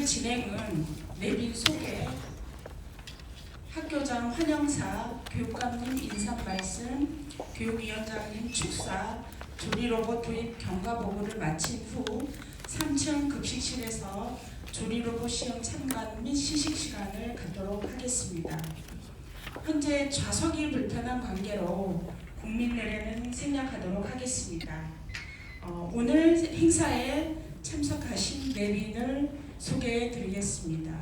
진행은 내빈 소개, 학교장 환영사, 교육감님 인사말씀, 교육위원장님 축사, 조리로봇 도입 경과보고를 마친 후 3층 급식실에서 조리로봇 시험 참관 및 시식 시간을 갖도록 하겠습니다. 현재 좌석이 불편한 관계로 국민 내외는 생략하도록 하겠습니다. 오늘 행사에 참석하신 내빈을 소개해 드리겠습니다.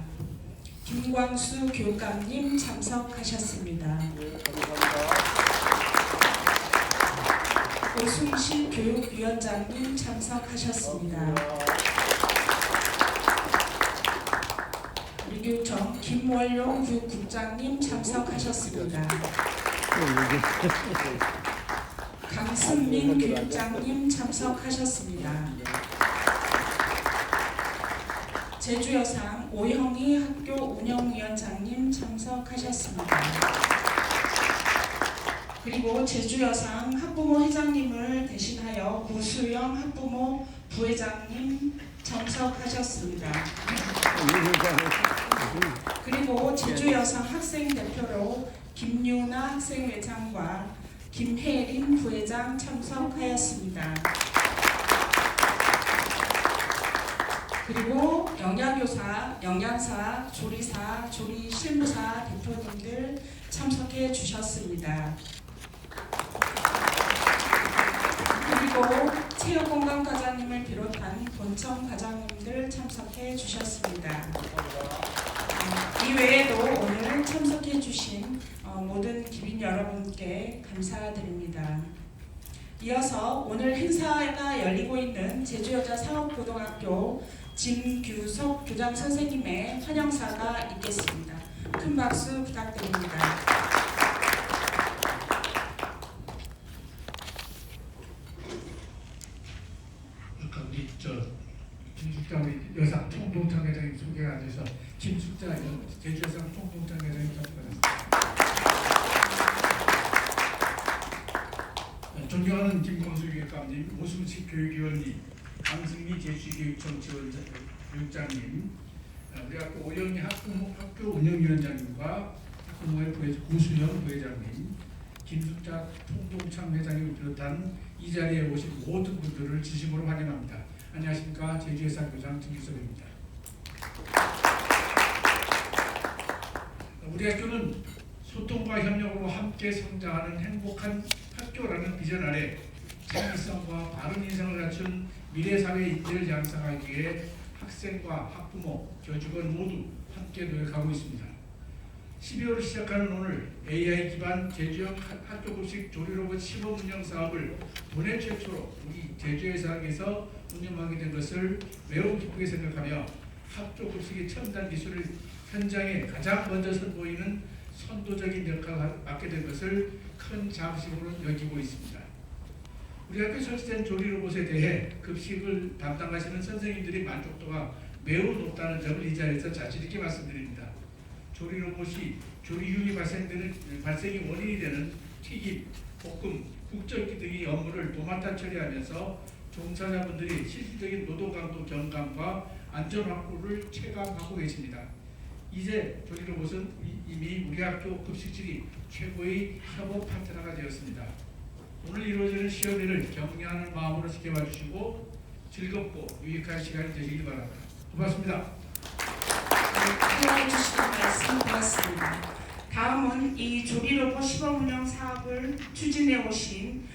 김광수 교육감님 참석하셨습니다. 오승식 교육위원장님 참석하셨습니다. 우리 교육청 김월용 교육국장님 참석하셨습니다. 강승민 교육장님 참석하셨습니다. 제주여상 오형희 학교 운영위원장님 참석하셨습니다. 그리고 제주여상 학부모 회장님을 대신하여 고수영 학부모 부회장님 참석하셨습니다. 그리고 제주여상 학생 대표로 김유나 학생회장과 김혜린 부회장 참석하였습니다. 그리고 영양교사, 영양사, 조리사, 조리실무사 대표님들 참석해 주셨습니다. 그리고 체육건강과장님을 비롯한 본청 과장님들 참석해 주셨습니다. 이외에도 오늘 참석해 주신 모든 기빈 여러분께 감사드립니다. 이어서 오늘 행사가 열리고 있는 제주여자사업고등학교 진규석 교장 선생님의 환영사가 있겠습니다. 큰 박수 부탁드립니다. 아까 우리 김숙자 우리 여상 총동창회장님 소개가 안 돼서 김숙자 제주여상 총동창회장님 참석하셨습니다. 존경하는 김광수 교육감님, 오승식 교육위원님, 강승미 제주교육청 지원교육장님, 우리 학교 오영희 학교 운영위원장님과 학부모의 고수영 부회장님, 김숙자 총동창회장님을 비롯한 이 자리에 오신 모든 분들을 진심으로 환영합니다. 안녕하십니까. 제주여상 교장 김규석입니다. 우리 학교는 소통과 협력으로 함께 성장하는 행복한 학교라는 비전 아래 창의성과 바른 인성을 갖춘 미래사회 인재를 양성하기 위해 학생과 학부모, 교직원 모두 함께 노력하고 있습니다. 12월 시작하는 오늘 AI 기반 제주형 학교급식 조리로봇 시범 운영 사업을 국내 최초로 우리 제주여상에서 운영하게 된 것을 매우 기쁘게 생각하며 학교급식의 첨단 기술을 현장에 가장 먼저 선보이는 선도적인 역할을 맡게 된 것을 큰 자부심으로 여기고 있습니다. 우리 학교에 설치된 조리로봇에 대해 급식을 담당하시는 선생님들의 만족도가 매우 높다는 점을 이 자리에서 자신 있게 말씀드립니다. 조리로봇이 조리흉이 발생이 원인이 되는 튀김, 볶음, 국절기 등의 업무를 도맡아 처리하면서 종사자분들이 실질적인 노동 강도 경감과 안전 확보를 체감하고 계십니다. 이제 조리로봇은 이미 우리 학교 급식실이 최고의 협업 파트너가 되었습니다. 오늘 이루어지는 시험회를 격려하는 마음으로 지켜봐 주시고 즐겁고 유익한 시간이 되시길 바랍니다. 고맙습니다. 해주시는 말씀 고맙습니다. 다음은 이 조리로봇 시범 운영 사업을 추진해 오신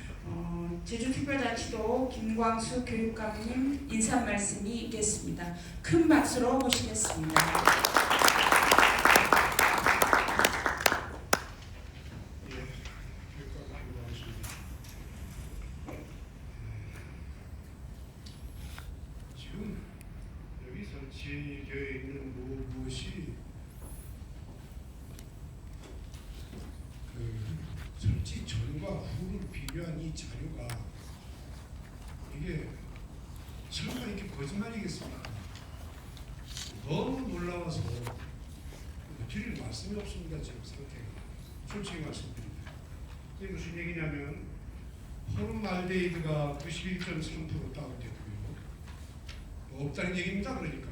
제주특별자치도 김광수 교육감님 인사 말씀이 있겠습니다. 큰 박수로 모시겠습니다. 설치되어 있는 무엇이 설치 전과 후를 비교한 이 자료가 이게 설마 이게 거짓말이겠습니까? 너무 놀라워서 드릴 말씀이 없습니다. 지금 상태가 솔직히 말씀드립니다. 이게 무슨 얘기냐면 포름알데히드가 91.3% 다운됐고요. 없다는 얘기입니다. 그러니까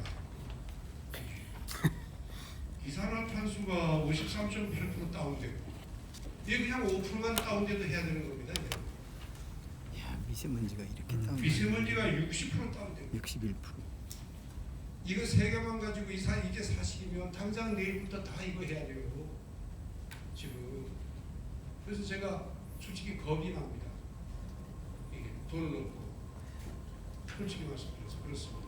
이산화탄소가 53.8% 다운되고 이게 그냥 5%만 다운돼도 해야 되는 겁니다. 이제. 야, 미세먼지가 이렇게 다운. 미세먼지가 60% 다운되고 61%. 이거 세 개만 가지고 이게 사실이면 당장 내일부터 다 이거 해야 돼요. 지금. 그래서 제가 솔직히 겁이 납니다. 이게 돈을 넣고 솔직히 말씀드려서 그렇습니다.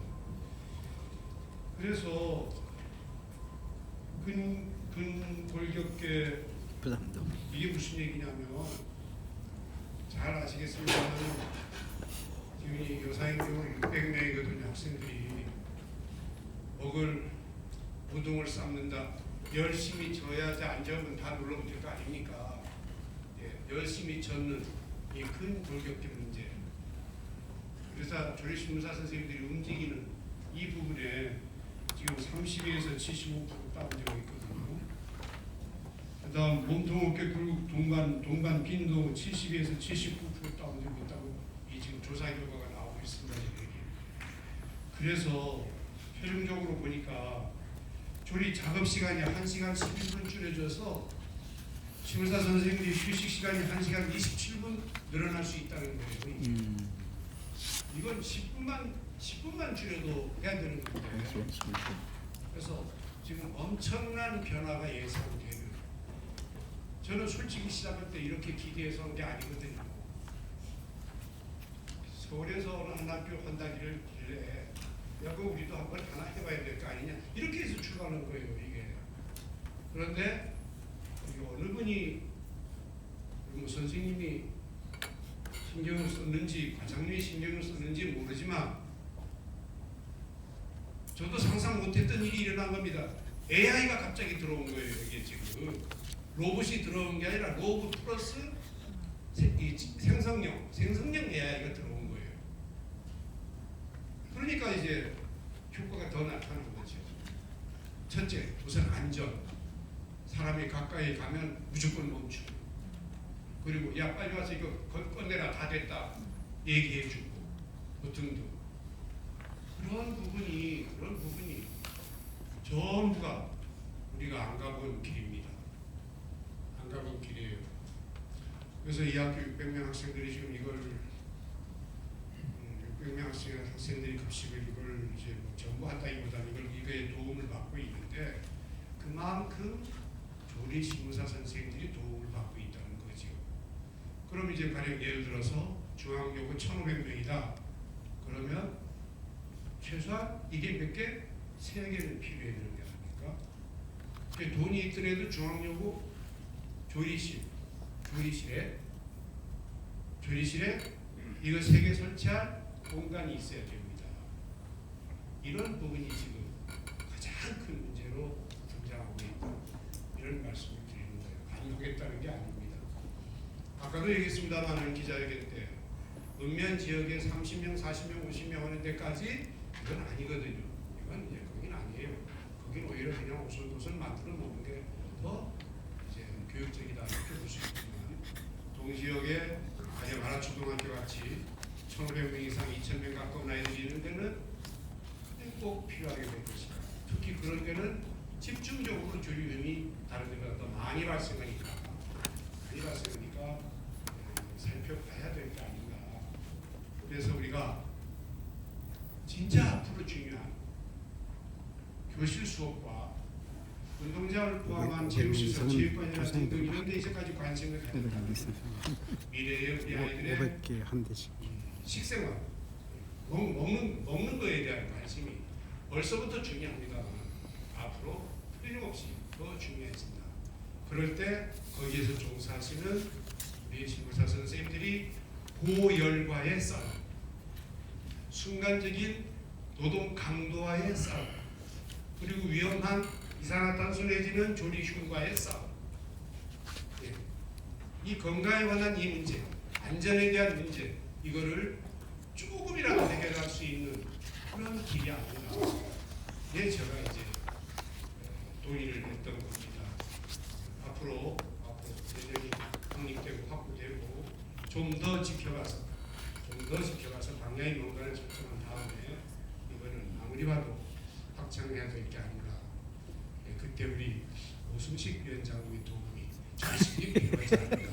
그래서 근골격계 부담도. 이게 무슨 얘기냐면 잘 아시겠습니다만 지금 이 요사인 경우 600명이거든요. 학생들이 먹을 우동을 삶는다. 열심히 져야지 안 저으면 다 눌러붙을 거 아닙니까? 예, 열심히 젓는 이 근골격계 문제. 그래서 조리신문사 선생님들이 움직이는 이 부분에 지금 32에서 75% 다운되고 있거든요. 그다음 몸통 어깨 굴곡 동반 빈도 72에서 79% 다운되고 있다고 이 지금 조사 결과가 나오고 있습니다. 그래서 최종적으로 보니까 조리 작업 시간이 1시간 11분 줄여져서 심의사 선생님들이 휴식 시간이 1시간 27분 늘어날 수 있다는 거예요. 이건 10분만 줄여도 해야 되는 건데. 그래서 지금 엄청난 변화가 예상되는. 저는 솔직히 시작할 때 이렇게 기대해서 한 게 아니거든요. 서울에서 어느 한 학교 한다기를 길래 야, 그 우리도 한번 하나 해봐야 될 거 아니냐 이렇게 해서 출발하는 거예요. 이게. 그런데 이게 어느 분이 뭐 선생님이 신경을 썼는지 과장님이 신경을 썼는지 모르지만 저도 상상 못했던 일이 일어난 겁니다. AI가 갑자기 들어온 거예요. 이게 지금 로봇이 들어온 게 아니라 로봇 플러스 생성형 AI가 들어온 거예요. 그러니까 이제 효과가 더 나타나는 거죠. 첫째, 우선 안전. 사람이 가까이 가면 무조건 멈추고. 그리고 야 빨리 와서 이거 꺼내라 다 됐다 얘기해주고 뭐 등등. 그런 부분이 전부가 우리가 안 가본 길입니다. 안 가본 길이에요. 그래서 이 학교 600명 학생들이 지금 이걸 600명 학생들이 급식을 이걸 이제 뭐 전부 한다기보다는 이거에 도움을 받고 있는데 그만큼 조리 신문사 선생님들이 도움을 받고 있다는 거죠. 그럼 이제 가령 예를 들어서 중앙교구 1,500명이다. 그러면 최소한 이게 몇 개? 3개는 필요해야 되는 게 아닙니까? 돈이 있더라도 중앙여고 조리실에 이거 3개 설치할 공간이 있어야 됩니다. 이런 부분이 지금 가장 큰 문제로 등장하고 있다. 이런 말씀을 드리는 거예요. 안 하겠다는 게 아닙니다. 아까도 얘기했습니다만 기자회견 때 읍면 지역에 30명, 40명, 50명 하는 데까지 이건 아니거든요. 이건 이제 거긴 아니에요. 거긴 오히려 그냥 오솔도솔 만들어 놓는 게 더 이제 교육적이다 이렇게 볼 수 있지만 동지역에 가령 하나초등학교 같이 1,500명 이상 2,000명 가까운 아이들이 있는 데는 꼭 필요하게 될 것이다. 특히 그런 데는 집중적으로 조리 위험이 다른 데보다 더 많이 발생하니까 살펴봐야 될 게 아닌가. 그래서 우리가 진짜 앞으로 중요한 교실 수업과 운동장을 포함한 체육시설, 체육관이나 등등 이런 데 이제까지 관심을 가져야 미래의 우리 아이들의 500개 한 대씩. 식생활, 먹는 거에 대한 관심이 벌써부터 중요합니다만 앞으로 틀림없이 더 중요해진다. 그럴 때 거기에서 종사하시는 우리 신부사 선생님들이 고열과의 싸움, 순간적인 노동 강도와의 싸움, 그리고 위험한 이산화탄소 내지는 조리흉과의 싸움. 예. 이 건강에 관한 이 문제, 안전에 대한 문제, 이거를 조금이라도 해결할 수 있는 그런 길이 아닌가. 예, 제가 이제 동의를 했던 겁니다. 앞으로 여전히 확립되고 확보되고 좀 더 지켜가서 방향이 뭔가를 설정한 다음에 이거는 아무리 봐도 확장해야 될 게 아닌가 그때 우리 오승식 위원장님의 도움이 절실히 필요하지 않을까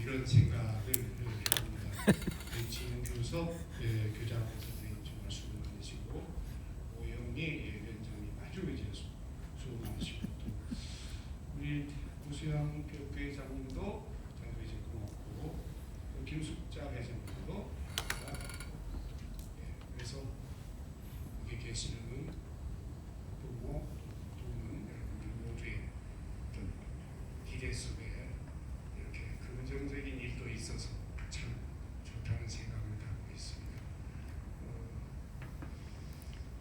이런 생각을 해봅니다. 진교섭 교장선생님 정말 수고 많으시고 오영리 위원장님 아주 이제 수고 많으시고 또 우리 오수영 교회장님도 저희도 이제 고맙고 또 김숙자 회장님도 그래서 여기 계시는 부모 또는 여러분들 모두의 어떤 기대 속에 이렇게 긍정적인 일도 있어서 참 좋다는 생각을 갖고 있습니다.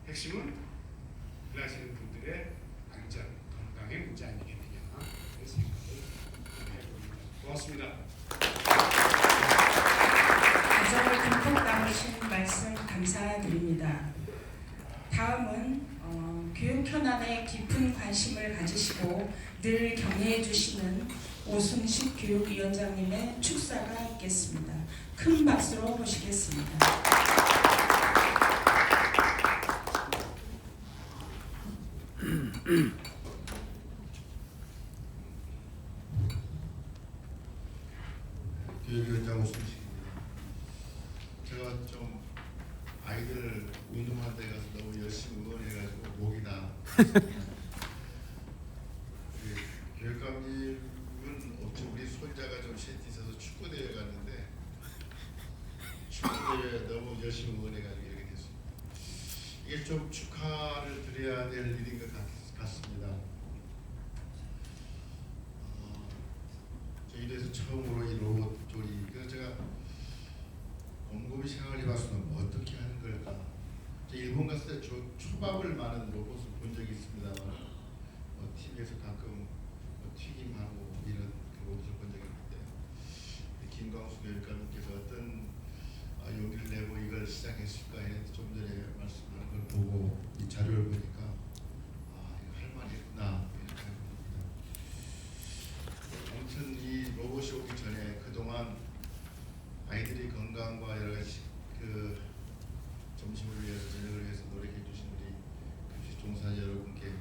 핵심은 일하시는 분들의 안전, 건강의 문제 아니겠느냐 그런 생각을 해봅니다. 고맙습니다. 가정을 듬뿍 담으신 말씀 감사드립니다. 다음은 교육 현안에 깊은 관심을 가지시고 늘 격려해 주시는 오승식 교육위원장님의 축사가 있겠습니다. 큰 박수로 모시겠습니다. 교육위원장 오승식입니다. 제가 좀 아이들 운동하는 데 가서 너무 열심히 응원해가지고 목이 다 교육감님은 어째 우리 손자가 좀 셋이 있어서 축구대회 갔는데 축구대회 너무 열심히 응원해가지고 이렇게 됐습니다. 이게 좀 축하를 드려야 될 일인 것 같습니다. 저희도에서 처음으로 이 로봇 조리 그래서 제가 곰곰이 생각을 해봤으면 어떻게 하는 걸까. 제가 일본 갔을 때 초밥을 마는 로봇을 본 적이 있습니다만 TV에서 가끔 튀김하고 이런 로봇을 본 적이 있는데 김광수 교육감님께서 어떤 용기를 내고 이걸 시작했을까 했는데 좀 전에 말씀하는 걸 보고 이 자료를 보니까 이거 할 만이 있구나 이렇게 봅니다. 아무튼 이 로봇이 오기 전에 그동안 아이들이 건강과 여러 가지 그 점심을 위해서 저녁을 위해서 노력해 주신 우리 급식 종사자 여러분께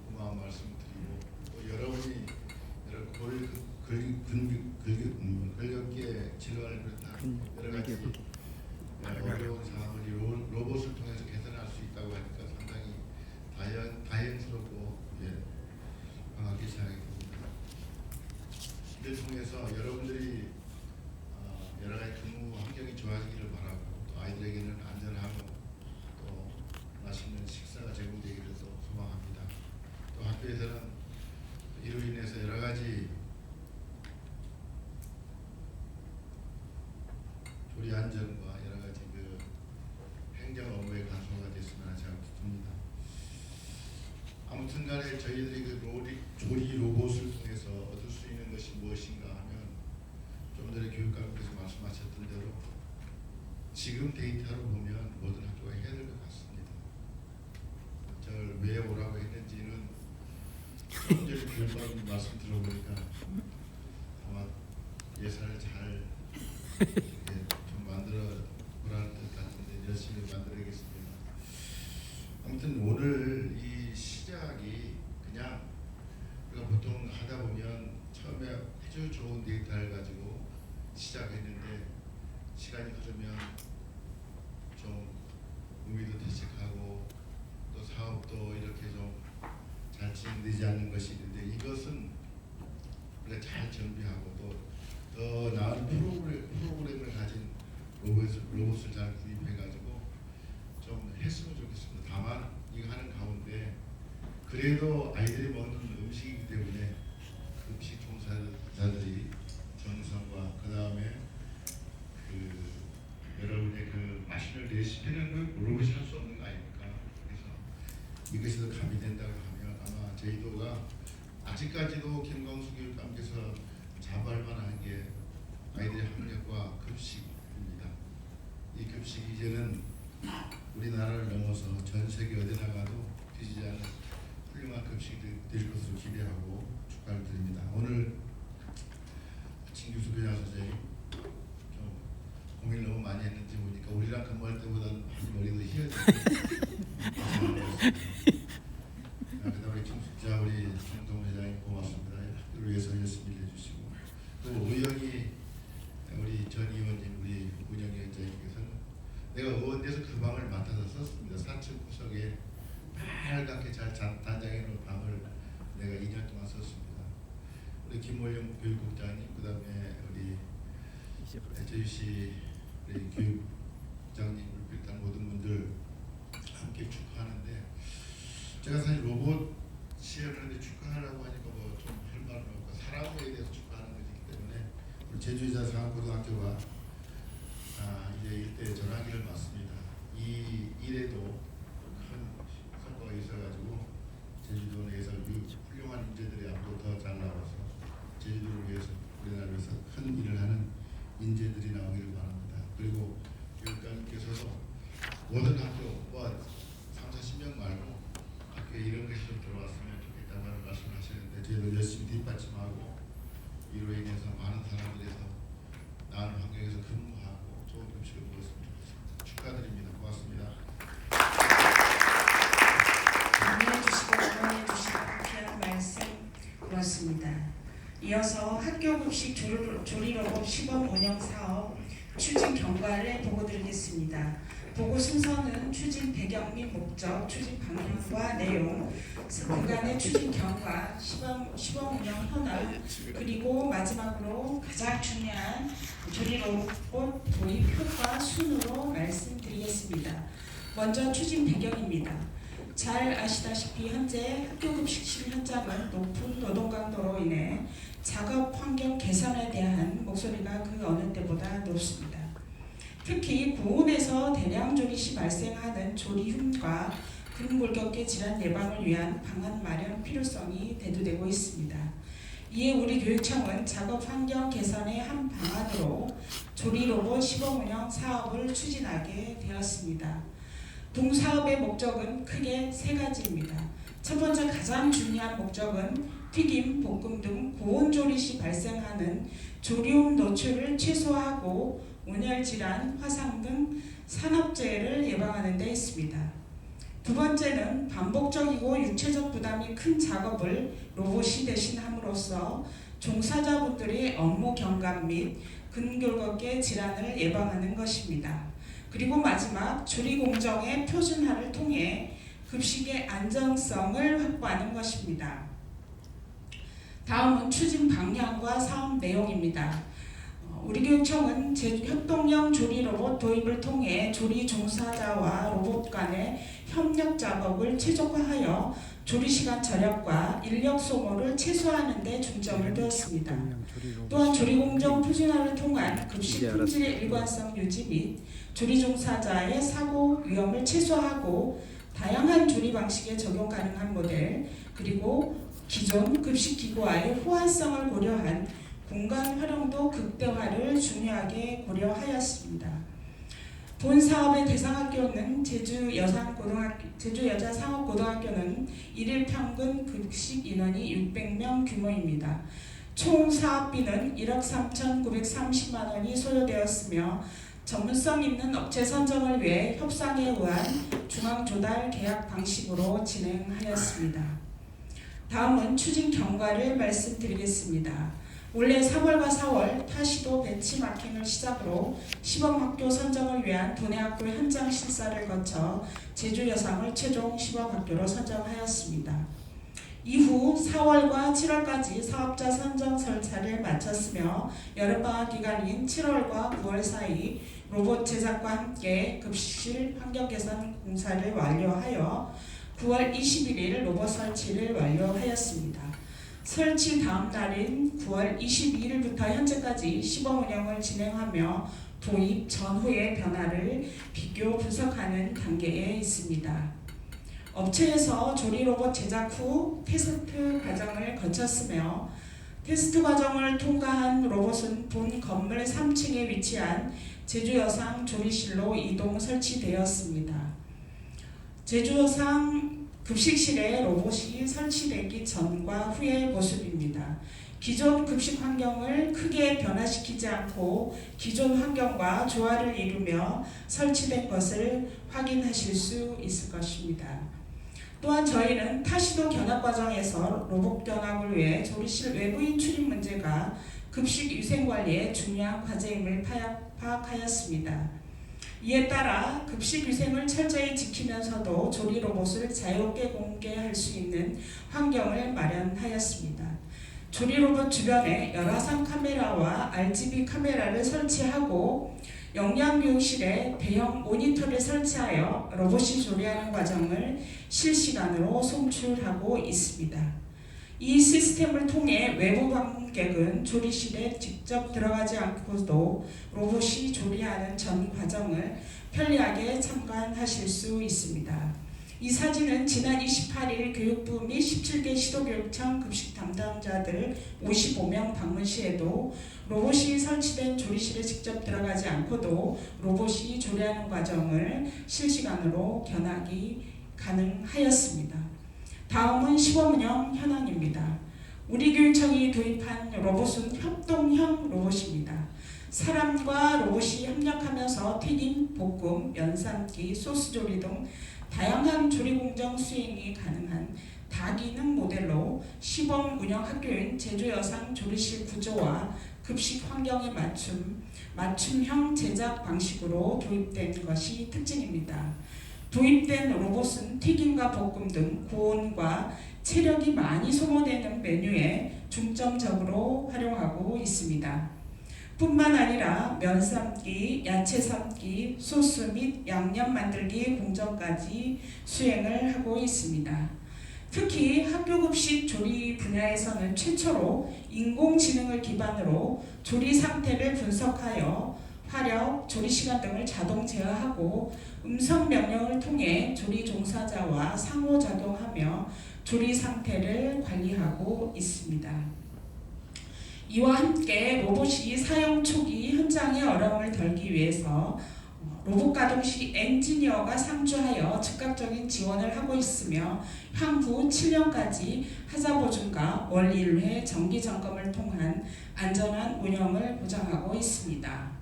고마운 말씀드리고 또 여러분이 근력계 질환을 비롯한 여러 가지 어려운 상황을 이 로봇을 통해서 개선할 수 있다고 하니까 상당히 다행스럽고 반갑게 생각이 듭니다. 이를 통해서 여러분들이 여러 가지 근무 환경이 좋아지기를 바라고 또 아이들에게는 안전하고 또 맛있는 식사가 제공되기를 또 소망합니다. 또 학교에서는 이로 인해서 여러 가지 조리 안전과 여러 가지 그 행정 업무의 간소화가 됐으면 하는 생각이 듭니다. 아무튼간에 저희들이 그 조리 로봇을 통해서 얻을 수 있는 것이 무엇인가 하면 좀 전에 교육감께서 말씀하셨던 대로 지금 데이터로 보면 모든 학교가 해야 될 것 같습니다. 저를 왜 오라고 했는지는 좀 전에 교육감 말씀 들어보니까 아마 예산을 잘 좀 만들어 보라는 뜻 같은데 열심히 만들어야겠습니다. 아무튼 오늘 이 시작이 그냥 우리가 보통 하다 보면 처음에 아주 좋은 데이터를 가지고 시작했는데 시간이 흐르면 좀 의미도 퇴색하고 또 사업도 이렇게 좀 잘 진행되지 않는 것이 있는데 이것은 우리가 잘 정비하고 또 더 나은 프로그램을 가진 로봇을 잘 구입해가지고 좀 했으면 좋겠습니다. 다만 이거 하는 가운데 그래도 아이들이 먹는 음식이기 때문에 음식 종사자들이 정성과 그 다음에 그 여러분의 그 맛있는 레시피는 그 로봇이 할 수 없는 거 아닙니까? 그래서 이것이 더 가미된다고 하면 아마 저희도가 아직까지도 김광수 교육감께서 자부할 만한 게 아이들의 학력과 급식입니다. 이 급식이 이제는 우리나라를 넘어서 전 세계 어디 나가도 뒤지지 않는 훌륭한 급식이 될 것으로 기대하고 축하를 드립니다. 오늘 진규수 교장 선생님 좀 고민을 너무 많이 했는지 보니까 우리랑 근무할 때보다는 많이 머리도 희어지고 그다음에 내가 의원대에서 그 방을 맡아서 썼습니다. 4층 구석에 빨갛게 잘 단장해 놓은 방을 내가 2년 동안 썼습니다. 우리 김호영 교육국장님, 그 다음에 우리 제주시 교육장님을 비롯한 모든 분들 함께 축하하는데, 제가 사실 로봇 시연을 하는데 축하하라고 하니까 뭐 좀 할 말은 없고 사람에 대해서 축하하는 것이기 때문에 우리 제주여자 상업고등학교가 이제 일대 전환기를 맞습니다. 이 일에도 큰 성과가 있어가지고 제주도 내에서 훌륭한 인재들이 앞으로 더 잘 나와서 제주도를 위해서, 우리나라를 위해서 큰 일을 하는 인재들이 나오기를 바랍니다. 그리고 교육감께서도 모든 학교, 뭐 3, 40명 말고 학교에 이런 것이 좀 들어왔으면 좋겠다는 말씀을 하시는데, 저희도 열심히 뒷받침하고 이로 인해서 많은 사람들에서 나은 환경에서 근무하고 좋은 음식을 먹었으면 좋겠습니다. 축하드립니다. 고맙습니다. 응원해주시고 응원해주시고 귀한 말씀 고맙습니다. 이어서 학교급식 조리로봇 시범 운영 사업 추진 경과를 보고드리겠습니다. 보고 순서는 추진 배경 및 목적, 추진 방향과 내용, 그간의 추진 경과, 시범 운영 현황, 그리고 마지막으로 가장 중요한 조리로봇 도입 효과 순으로 말씀드리겠습니다. 먼저 추진 배경입니다. 잘 아시다시피 현재 학교급식실 현장은 높은 노동 강도로 인해 작업 환경 개선에 대한 목소리가 그 어느 때보다 높습니다. 특히 고온에서 대량 조리 시 발생하는 조리흉과 근골격계 질환 예방을 위한 방안 마련 필요성이 대두되고 있습니다. 이에 우리 교육청은 작업 환경 개선의 한 방안으로 조리로봇 시범 운영 사업을 추진하게 되었습니다. 동사업의 목적은 크게 세 가지입니다. 첫 번째 가장 중요한 목적은 튀김, 볶음 등 고온 조리 시 발생하는 조리움 노출을 최소화하고 온열 질환, 화상 등 산업재해를 예방하는 데 있습니다. 두 번째는 반복적이고 육체적 부담이 큰 작업을 로봇이 대신함으로써 종사자분들의 업무 경감 및 근골격계 질환을 예방하는 것입니다. 그리고 마지막 조리 공정의 표준화를 통해 급식의 안정성을 확보하는 것입니다. 다음은 추진 방향과 사업 내용입니다. 우리 교육청은 협동형 조리 로봇 도입을 통해 조리 종사자와 로봇 간의 협력 작업을 최적화하여 조리 시간 절약과 인력 소모를 최소화하는 데 중점을 두었습니다. 또한 조리 공정 표준화를 통한 급식 품질의 일관성 유지 및 조리 종사자의 사고 위험을 최소화하고 다양한 조리 방식에 적용 가능한 모델, 그리고 기존 급식 기구와의 호환성을 고려한 공간 활용도 극대화를 중요하게 고려하였습니다. 본 사업의 대상 학교는 제주여자상업고등학교는 일일 평균 급식 인원이 600명 규모입니다. 총 사업비는 1억 3,930만 원이 소요되었으며 전문성 있는 업체 선정을 위해 협상에 의한 중앙조달 계약 방식으로 진행하였습니다. 다음은 추진 경과를 말씀드리겠습니다. 올해 3월과 4월 타시도 벤치마킹을 시작으로 시범학교 선정을 위한 도내학교 현장 실사를 거쳐 제주여상을 최종 시범학교로 선정하였습니다. 이후 4월과 7월까지 사업자 선정 절차를 마쳤으며 여름방학 기간인 7월과 9월 사이 로봇 제작과 함께 급식실 환경 개선 공사를 완료하여 9월 21일 로봇 설치를 완료하였습니다. 설치 다음 날인 9월 22일부터 현재까지 시범 운영을 진행하며 도입 전후의 변화를 비교 분석하는 단계에 있습니다. 업체에서 조리 로봇 제작 후 테스트 과정을 거쳤으며 테스트 과정을 통과한 로봇은 본 건물 3층에 위치한 제주여상 조리실로 이동 설치되었습니다. 제주여상 급식실에 로봇이 설치되기 전과 후의 모습입니다. 기존 급식 환경을 크게 변화시키지 않고 기존 환경과 조화를 이루며 설치된 것을 확인하실 수 있을 것입니다. 또한 저희는 타시도 견학 과정에서 로봇 견학을 위해 조리실 외부인 출입 문제가 급식 위생관리의 중요한 과제임을 파악하였습니다. 이에 따라 급식 위생을 철저히 지키면서도 조리 로봇을 자유롭게 공개할 수 있는 환경을 마련하였습니다. 조리 로봇 주변에 열화상 카메라와 RGB 카메라를 설치하고 영양교육실에 대형 모니터를 설치하여 로봇이 조리하는 과정을 실시간으로 송출하고 있습니다. 이 시스템을 통해 외부 방문객은 조리실에 직접 들어가지 않고도 로봇이 조리하는 전 과정을 편리하게 참관하실 수 있습니다. 이 사진은 지난 28일 교육부 및 17개 시도교육청 급식 담당자들 55명 방문 시에도 로봇이 설치된 조리실에 직접 들어가지 않고도 로봇이 조리하는 과정을 실시간으로 견학이 가능하였습니다. 다음은 시범운영 현황입니다. 우리 교육청이 도입한 로봇은 협동형 로봇입니다. 사람과 로봇이 협력하면서 튀김, 볶음, 면 삶기, 소스 조리 등 다양한 조리 공정 수행이 가능한 다기능 모델로 시범 운영 학교인 제주여상 조리실 구조와 급식 환경에 맞춤형 제작 방식으로 도입된 것이 특징입니다. 도입된 로봇은 튀김과 볶음 등 고온과 체력이 많이 소모되는 메뉴에 중점적으로 활용하고 있습니다. 뿐만 아니라 면 삶기, 야채 삶기, 소스 및 양념 만들기 공정까지 수행을 하고 있습니다. 특히 학교급식 조리 분야에서는 최초로 인공지능을 기반으로 조리 상태를 분석하여 화력, 조리 시간 등을 자동 제어하고 음성 명령을 통해 조리 종사자와 상호작용하며 조리 상태를 관리하고 있습니다. 이와 함께 로봇이 사용 초기 현장의 어려움을 덜기 위해서 로봇 가동 시 엔지니어가 상주하여 즉각적인 지원을 하고 있으며 향후 7년까지 하자 보증과 월 1회 정기 점검을 통한 안전한 운영을 보장하고 있습니다.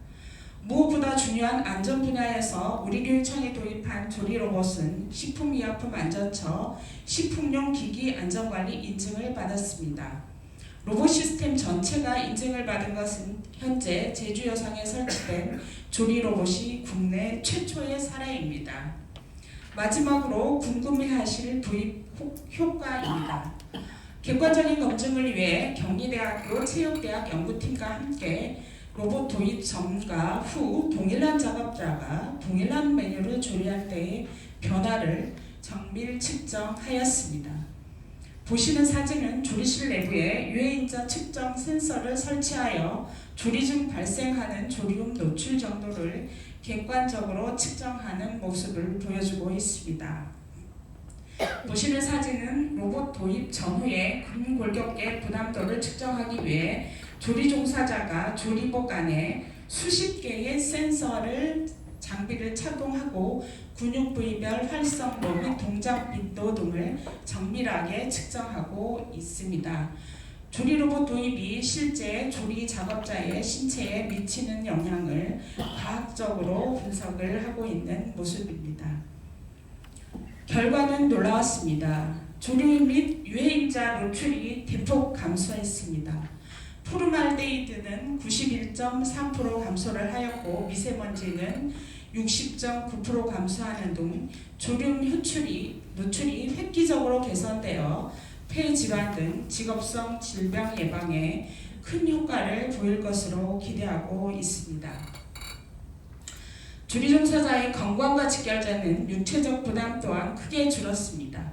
무엇보다 중요한 안전 분야에서 우리 교육청이 도입한 조리 로봇은 식품의약품안전처 식품용 기기 안전관리 인증을 받았습니다. 로봇 시스템 전체가 인증을 받은 것은 현재 제주여상에 설치된 조리 로봇이 국내 최초의 사례입니다. 마지막으로 궁금해하실 도입 효과입니다. 객관적인 검증을 위해 경희대학교 체육대학 연구팀과 함께 로봇 도입 전과 후 동일한 작업자가 동일한 메뉴를 조리할 때의 변화를 정밀 측정하였습니다. 보시는 사진은 조리실 내부에 유해인자 측정 센서를 설치하여 조리 중 발생하는 조리움 노출 정도를 객관적으로 측정하는 모습을 보여주고 있습니다. 보시는 사진은 로봇 도입 전후의 근골격계 부담도를 측정하기 위해 조리 종사자가 조리복 안에 수십 개의 장비를 착용하고 근육 부위별 활성도 및 동작 빈도 등을 정밀하게 측정하고 있습니다. 조리 로봇 도입이 실제 조리 작업자의 신체에 미치는 영향을 과학적으로 분석을 하고 있는 모습입니다. 결과는 놀라웠습니다. 조리 및 유해인자 노출이 대폭 감소했습니다. 포름알데히드는 91.3% 감소를 하였고 미세먼지는 60.9% 감소하는 등 조림 노출이 획기적으로 개선되어 폐질환 등 직업성 질병 예방에 큰 효과를 보일 것으로 기대하고 있습니다. 조리 종사자의 건강과 직결되는 육체적 부담 또한 크게 줄었습니다.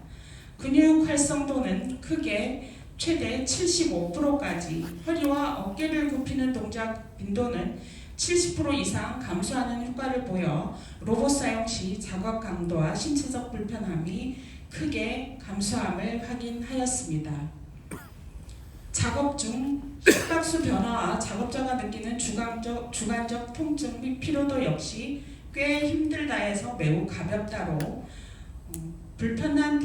근육 활성도는 크게 최대 75%까지, 허리와 어깨를 굽히는 동작 빈도는 70% 이상 감소하는 효과를 보여 로봇 사용 시 작업 강도와 신체적 불편함이 크게 감소함을 확인하였습니다. 작업 중 심박수 변화와 작업자가 느끼는 주관적 통증 및 피로도 역시 꽤 힘들다 해서 매우 가볍다로 불편한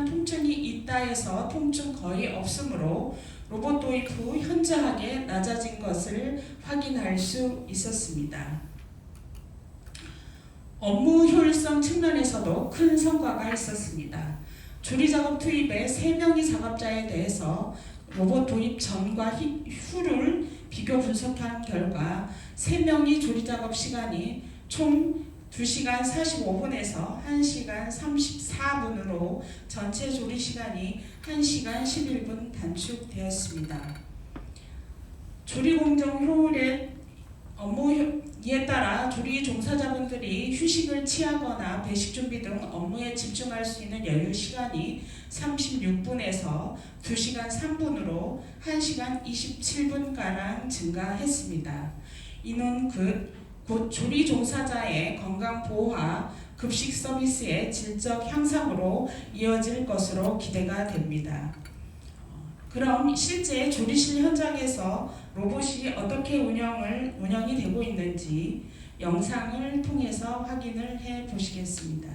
통증이 있다 해서 통증 거의 없으므로 로봇 도입 후 현저하게 낮아진 것을 확인할 수 있었습니다. 업무 효율성 측면에서도 큰 성과가 있었습니다. 조리 작업 투입에 3명의 작업자에 대해서 로봇 도입 전과 후를 비교 분석한 결과 3명이 조리 작업 시간이 총 2시간 45분에서 1시간 34분으로 전체 조리 시간이 1시간 11분 단축되었습니다. 조리 공정 효율의 업무에 따라 조리 종사자분들이 휴식을 취하거나 배식 준비 등 업무에 집중할 수 있는 여유 시간이 36분에서 2시간 3분으로 1시간 27분가량 증가했습니다. 이는 곧 조리 종사자의 건강 보호와 급식 서비스의 질적 향상으로 이어질 것으로 기대가 됩니다. 그럼 실제 조리실 현장에서 로봇이 어떻게 운영이 되고 있는지 영상을 통해서 확인을 해 보시겠습니다.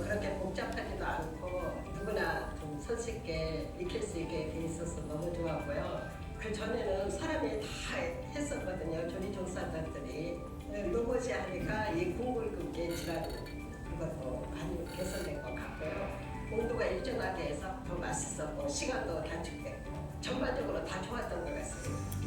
그렇게 복잡하지도 않고 누구나 좀 손쉽게 익힐 수 있게 돼 있어서 너무 좋았고요. 그 전에는 사람이 다 했었거든요. 조리 종사자들이. 로봇이 하니까 이 궁궐급계 질환 그것도 많이 개선된 것 같고요. 온도가 일정하게 해서 더 맛있었고 시간도 단축됐고 전반적으로 다 좋았던 것 같습니다.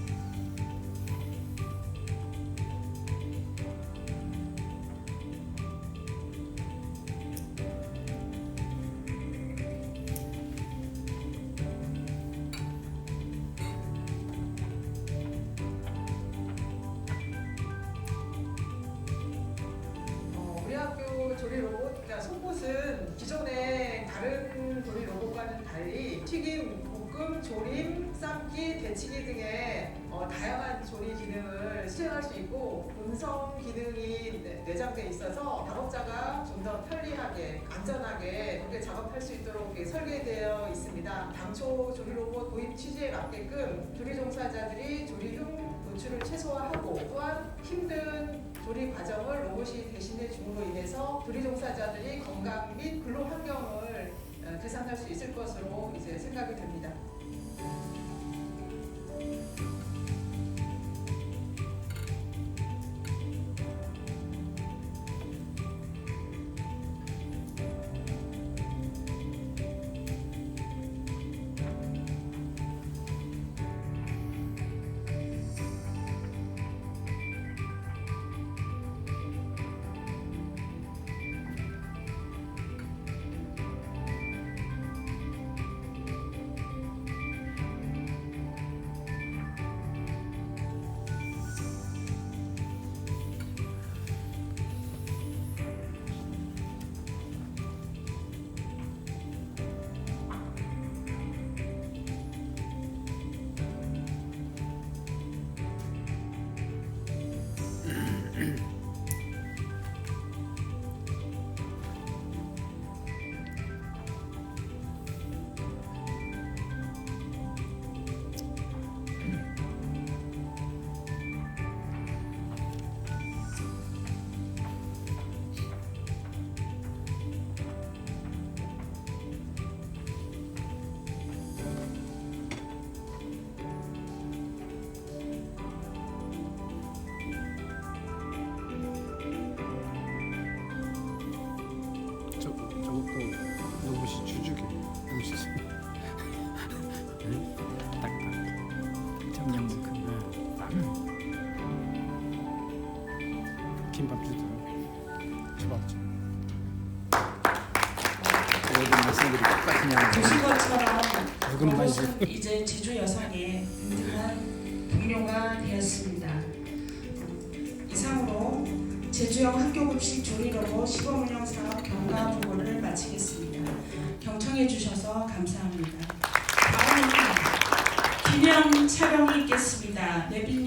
우리 학교 조리 로봇, 그러니까 속옷은 기존의 다른 조리 로봇과는 달리 튀김, 볶음, 조림, 삶기, 데치기 등의 다양한 조리 기능을 수행할 수 있고 음성 기능이 내장돼 있어서 작업자가 좀 더 편리하게, 안전하게 그렇게 작업할 수 있도록 설계되어 있습니다. 당초 조리 로봇 도입 취지에 맞게끔 조리 종사자들이 조리흉 노출을 최소화하고 또한 힘든 조리 과정을 로봇이 대신해 줌으로 인해서 조리 종사자들이 건강 및 근로 환경을 개선할 수 있을 것으로 이제 생각이 됩니다. 김밥 주세요. 초밥 좀. 모든 말씀들이 똑같으냐? 보신 것처럼 붉은 로봇은 이제 제주 여성의 든든한 동료가 되었습니다. 이상으로 제주형 학교급식 조리 로봇 시범 운영 사업 경과 보고를 마치겠습니다. 경청해 주셔서 감사합니다. 다음은 기념 촬영이 있겠습니다. 내빈